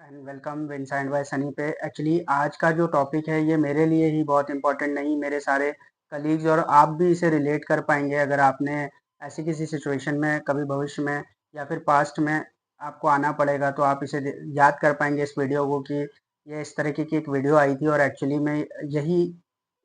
And welcome Vincent by Sunny पे। Actually आज का जो टॉपिक है ये मेरे लिए ही बहुत इम्पोर्टेंट नहीं, मेरे सारे कलीग्स और आप भी इसे रिलेट कर पाएंगे अगर आपने ऐसी किसी सिचुएशन में कभी भविष्य में या फिर पास्ट में आपको आना पड़ेगा तो आप इसे याद कर पाएंगे इस वीडियो को कि ये इस तरीके की एक वीडियो आई थी और एक्चुअली में यही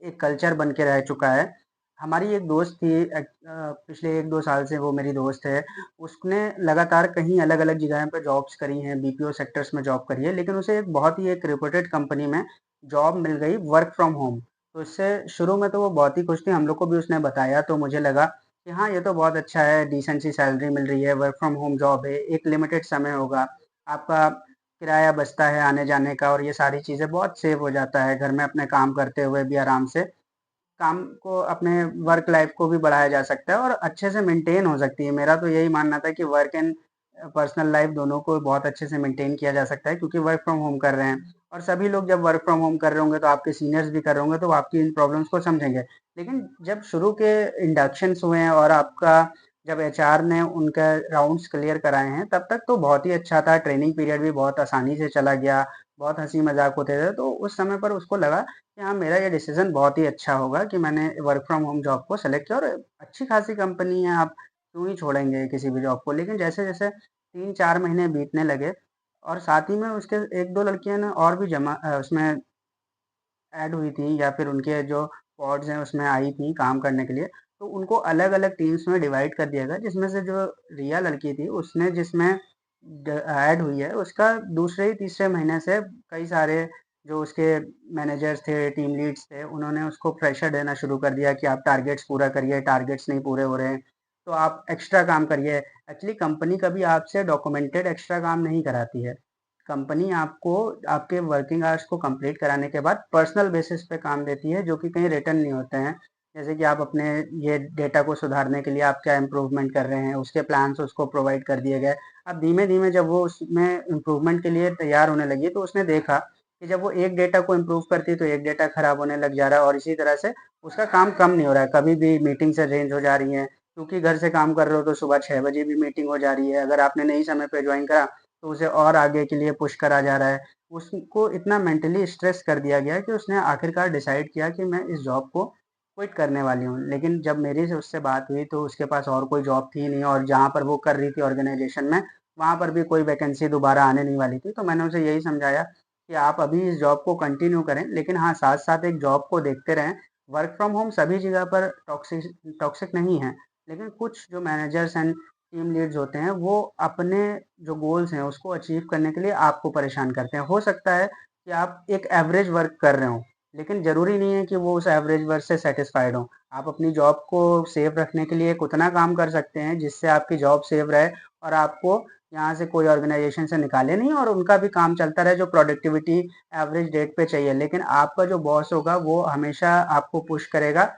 एक कल्चर बन के रह चुका है। हमारी एक दोस्त थी पिछले 1-2 साल से वो मेरी दोस्त है। उसने लगातार कहीं अलग-अलग जगह पे जॉब्स करी हैं, बीपीओ सेक्टर्स में जॉब करी है, लेकिन उसे एक बहुत ही एक रेप्यूटेड कंपनी में जॉब मिल गई वर्क फ्रॉम होम। तो इससे शुरू में तो वो बहुत ही खुश थी, हम लोग को भी उसने बताया तो मुझे लगा कि हाँ, ये तो बहुत अच्छा है, डिसेंट सी सैलरी मिल रही है, वर्क फ्रॉम होम जॉब है, एक लिमिटेड समय होगा, आपका किराया बचता है आने-जाने का और ये सारी चीज़ें बहुत सेव हो जाता है, घर में अपने काम करते हुए भी आराम से काम को अपने वर्क लाइफ को भी बढ़ाया जा सकता है और अच्छे से मेंटेन हो सकती है। मेरा तो यही मानना था कि वर्क एंड पर्सनल लाइफ दोनों को बहुत अच्छे से मेंटेन किया जा सकता है क्योंकि वर्क फ्रॉम होम कर रहे हैं और सभी लोग जब वर्क फ्रॉम होम कर रहे होंगे तो आपके सीनियर्स भी कर रहे होंगे तो वो आपकी इन प्रॉब्लम्स को समझेंगे। लेकिन जब शुरू के इंडक्शंस हुए हैं और आपका जब एचआर ने उनका राउंड्स क्लियर कराए हैं तब तक तो बहुत ही अच्छा था, ट्रेनिंग पीरियड भी बहुत आसानी से चला गया, बहुत हँसी मज़ाक होते थे। तो उस समय पर उसको लगा कि हाँ, मेरा ये डिसीज़न बहुत ही अच्छा होगा कि मैंने वर्क फ्रॉम होम जॉब को सेलेक्ट किया और अच्छी खासी कंपनी है, आप क्यों ही छोड़ेंगे किसी भी जॉब को। लेकिन जैसे-जैसे 3-4 महीने बीतने लगे और साथ ही में उसके 1-2 लड़कियाँ ने और भी उसमें ऐड हुई थी या फिर उनके जो पॉड्स हैं उसमें आई थी काम करने के लिए, तो उनको अलग-अलग टीम्स में डिवाइड कर दिया गया जिसमें से जो रिया लड़की थी उसने जिसमें ऐड हुई है उसका दूसरे ही तीसरे महीने से कई सारे जो उसके मैनेजर्स थे, टीम लीड्स थे, उन्होंने उसको प्रेशर देना शुरू कर दिया कि आप टारगेट्स पूरा करिए, टारगेट्स नहीं पूरे हो रहे हैं, तो आप एक्स्ट्रा काम करिए। एक्चुअली कंपनी कभी आपसे डॉक्यूमेंटेड एक्स्ट्रा काम नहीं कराती है। कंपनी आपको आपके वर्किंग आवर्स को कंप्लीट कराने के बाद पर्सनल बेसिस पे काम देती है जो कि कहीं रिटर्न नहीं होते हैं। जैसे कि आप अपने ये डेटा को सुधारने के लिए आप क्या इम्प्रूवमेंट कर रहे हैं, उसके प्लान्स उसको प्रोवाइड कर दिए गए। अब धीमे-धीमे जब वो उसमें इम्प्रूवमेंट के लिए तैयार होने लगी तो उसने देखा कि जब वो एक डेटा को इम्प्रूव करती है तो एक डेटा खराब होने लग जा रहा है और इसी तरह से उसका काम कम नहीं हो रहा है। कभी भी मीटिंग्स अरेंज हो जा रही हैं, क्योंकि घर से काम कर रहे हो तो सुबह 6 बजे भी मीटिंग हो जा रही है। अगर आपने नहीं समय पे जॉइन करा तो उसे और आगे के लिए पुश करा जा रहा है। उसको इतना मेंटली स्ट्रेस कर दिया गया कि उसने आखिरकार डिसाइड किया कि मैं इस जॉब को क्विट करने वाली हूँ। लेकिन जब मेरी से उससे बात हुई तो उसके पास और कोई जॉब थी नहीं और जहाँ पर वो कर रही थी ऑर्गेनाइजेशन में, वहाँ पर भी कोई वैकेंसी दोबारा आने नहीं वाली थी। तो मैंने उसे यही समझाया कि आप अभी इस जॉब को कंटिन्यू करें, लेकिन हाँ, साथ-साथ एक जॉब को देखते रहें। वर्क फ्रॉम होम सभी जगह पर टॉक्सिक नहीं है, लेकिन कुछ जो मैनेजर्स एंड टीम लीड्स होते हैं वो अपने जो गोल्स हैं उसको अचीव करने के लिए आपको परेशान करते हैं। हो सकता है कि आप एक एवरेज वर्क कर रहे हों, लेकिन ज़रूरी नहीं है कि वो उस एवरेज वर्क से सैटिस्फाइड हों। आप अपनी जॉब को सेव रखने के लिए एक उतना काम कर सकते हैं जिससे आपकी जॉब सेव रहे और आपको यहाँ से कोई ऑर्गेनाइजेशन से निकाले नहीं और उनका भी काम चलता रहे जो प्रोडक्टिविटी एवरेज रेट पे चाहिए। लेकिन आपका जो बॉस होगा वो हमेशा आपको पुश करेगा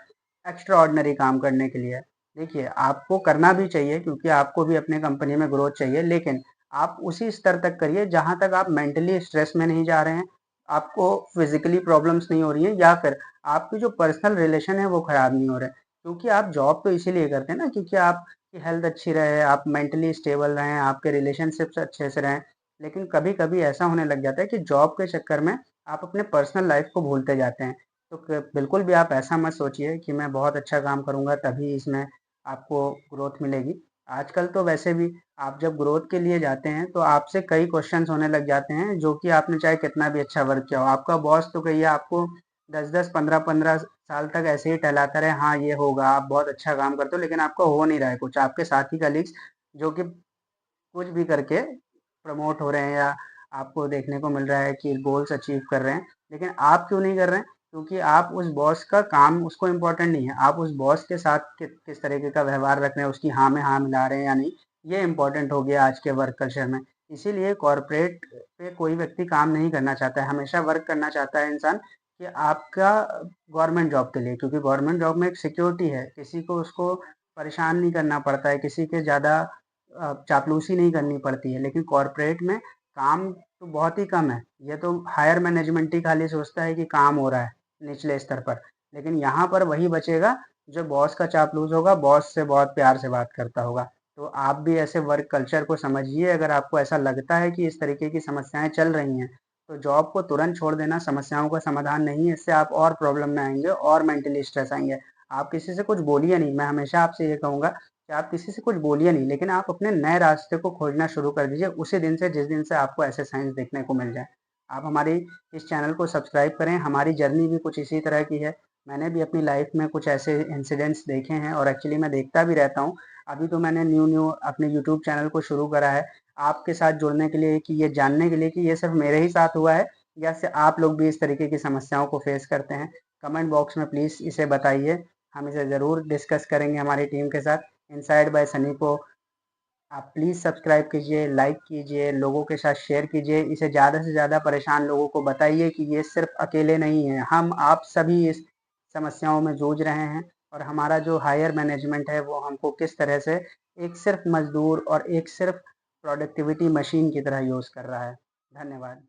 एक्स्ट्रा ऑर्डिनरी काम करने के लिए। देखिए, आपको करना भी चाहिए क्योंकि आपको भी अपने कंपनी में ग्रोथ चाहिए, लेकिन आप उसी स्तर तक करिए जहाँ तक आप मेंटली स्ट्रेस में नहीं जा रहे हैं, आपको फिज़िकली प्रॉब्लम्स नहीं हो रही हैं या फिर आपकी जो पर्सनल रिलेशन है वो खराब नहीं हो रहे हैं। क्योंकि आप जॉब तो इसीलिए करते हैं ना क्योंकि आपकी हेल्थ अच्छी रहे, आप मेंटली स्टेबल रहें, आपके रिलेशनशिप्स अच्छे से रहें। लेकिन कभी-कभी ऐसा होने लग जाता है कि जॉब के चक्कर में आप अपने पर्सनल लाइफ़ को भूलते जाते हैं। तो क बिल्कुल भी आप ऐसा मत सोचिए कि मैं बहुत अच्छा काम करूँगा तभी इसमें आपको ग्रोथ मिलेगी। आजकल तो वैसे भी आप जब ग्रोथ के लिए जाते हैं तो आपसे कई क्वेश्चन्स होने लग जाते हैं जो कि आपने चाहे कितना भी अच्छा वर्क किया हो। आपका बॉस तो कहिए आपको 10-10, 15-15 साल तक ऐसे ही टहलाता रहे, हाँ, ये होगा, आप बहुत अच्छा काम करते हो लेकिन आपका हो नहीं रहा है कुछ। आपके साथी कलीग्स जो कि कुछ भी करके प्रमोट हो रहे हैं या आपको देखने को मिल रहा है कि गोल्स अचीव कर रहे हैं, लेकिन आप क्यों नहीं कर रहे हैं? क्योंकि आप उस बॉस का काम उसको इम्पोर्टेंट नहीं है, आप उस बॉस के साथ किस तरीके का व्यवहार रख रहे हैं, उसकी हाँ में हाँ मिला रहे हैं या नहीं, ये इम्पोर्टेंट हो गया आज के वर्क कल्चर में। इसीलिए कॉर्पोरेट पे कोई व्यक्ति काम नहीं करना चाहता है, हमेशा वर्क करना चाहता है इंसान कि आपका गवर्नमेंट जॉब के लिए, क्योंकि गवर्नमेंट जॉब में एक सिक्योरिटी है, किसी को उसको परेशान नहीं करना पड़ता है, किसी के ज़्यादा चापलूसी नहीं करनी पड़ती है। लेकिन कॉर्पोरेट में काम तो बहुत ही कम है। ये तो हायर मैनेजमेंट ही खाली सोचता है कि काम हो रहा है निचले स्तर पर। लेकिन यहाँ पर वही बचेगा जो बॉस का चापलूस होगा, बॉस से बहुत प्यार से बात करता होगा। तो आप भी ऐसे वर्क कल्चर को समझिए। अगर आपको ऐसा लगता है कि इस तरीके की समस्याएँ चल रही हैं, तो जॉब को तुरंत छोड़ देना समस्याओं का समाधान नहीं है, इससे आप और प्रॉब्लम में आएँगे और मेंटली स्ट्रेस आएँगे। आप किसी से कुछ बोलिए नहीं, मैं हमेशा आपसे ये कहूँगा कि आप किसी से कुछ बोलिए नहीं, लेकिन आप अपने नए रास्ते को खोजना शुरू कर दीजिए उसी दिन से जिस दिन से आपको ऐसे साइंस देखने को मिल जाएँ। आप हमारी इस चैनल को सब्सक्राइब करें, हमारी जर्नी भी कुछ इसी तरह की है। मैंने भी अपनी लाइफ़ में कुछ ऐसे इंसिडेंट्स देखे हैं और एक्चुअली मैं देखता भी रहता हूँ। अभी तो मैंने न्यू-न्यू अपने यूट्यूब चैनल को शुरू करा है, आपके साथ जुड़ने के लिए कि ये जानने के लिए कि ये सिर्फ़ मेरे ही साथ हुआ है या आप लोग भी इस तरीके की समस्याओं को फ़ेस करते हैं। कमेंट बॉक्स में प्लीज़ इसे बताइए, हम इसे ज़रूर डिस्कस करेंगे हमारी टीम के साथ। इनसाइड बाय सनी को आप प्लीज़ सब्सक्राइब कीजिए, लाइक कीजिए, लोगों के साथ शेयर कीजिए, इसे ज़्यादा से ज़्यादा परेशान लोगों को बताइए कि ये सिर्फ़ अकेले नहीं हैं, हम आप सभी इस समस्याओं में जूझ रहे हैं और हमारा जो हायर मैनेजमेंट है वो हमको किस तरह से एक सिर्फ़ मज़दूर और एक सिर्फ़ प्रोडक्टिविटी मशीन की तरह यूज़ कर रहा है। धन्यवाद।